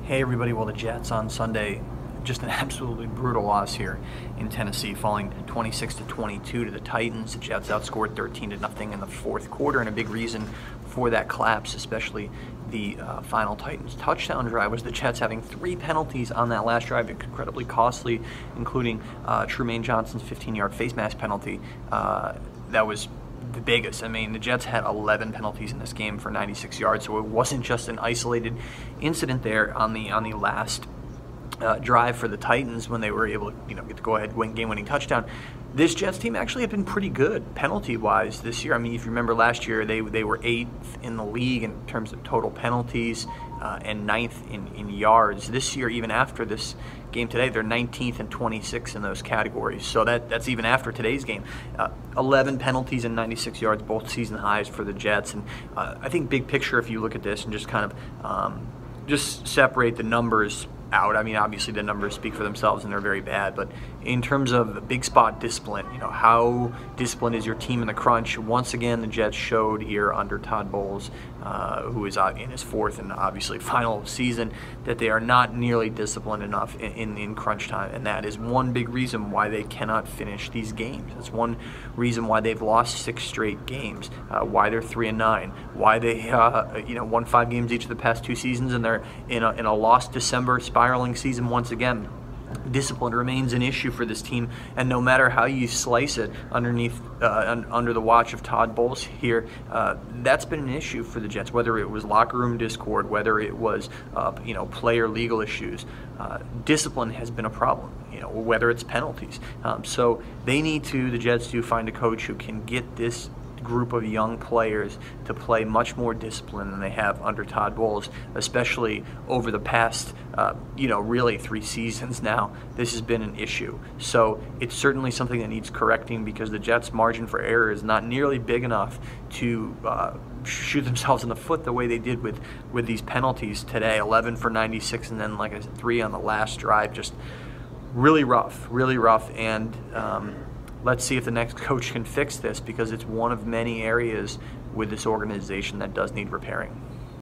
Hey everybody, well the Jets on Sunday, just an absolutely brutal loss here in Tennessee, falling 26-22 to the Titans. The Jets outscored 13-0 in the fourth quarter, and a big reason for that collapse, especially the final Titans touchdown drive, was the Jets having 3 penalties on that last drive, incredibly costly, including Trumaine Johnson's 15-yard face mask penalty. That was the biggest. I mean, the Jets had 11 penalties in this game for 96 yards, so it wasn't just an isolated incident there on the last drive for the Titans when they were able to, get the go-ahead game-winning touchdown. This Jets team actually had been pretty good penalty-wise this year. I mean, if you remember last year, they were 8th in the league in terms of total penalties and 9th in yards. This year, even after this game today, they're 19th and 26th in those categories. So that's even after today's game. 11 penalties and 96 yards, both season highs for the Jets. And I think big picture, if you look at this and just kind of just separate the numbers out. I mean, obviously the numbers speak for themselves and they're very bad, but in terms of the big spot discipline, how disciplined is your team in the crunch? Once again, the Jets showed here under Todd Bowles, who is in his 4th and obviously final season, that they are not nearly disciplined enough in crunch time, and that is one big reason why they cannot finish these games. That's one reason why they've lost 6 straight games, why they're 3-9, why they won 5 games each of the past 2 seasons, and they're in a lost December spiraling season once again. Discipline remains an issue for this team, and no matter how you slice it under the watch of Todd Bowles here, that's been an issue for the Jets, whether it was locker room discord, whether it was player legal issues. Discipline has been a problem, whether it's penalties. So the Jets do find a coach who can get this group of young players to play much more disciplined than they have under Todd Bowles, especially over the past, really 3 seasons now. This has been an issue. So it's certainly something that needs correcting, because the Jets' margin for error is not nearly big enough to shoot themselves in the foot the way they did with these penalties today. 11 for 96, and then, like I said, 3 on the last drive. Just really rough, and let's see if the next coach can fix this, because it's one of many areas with this organization that does need repairing.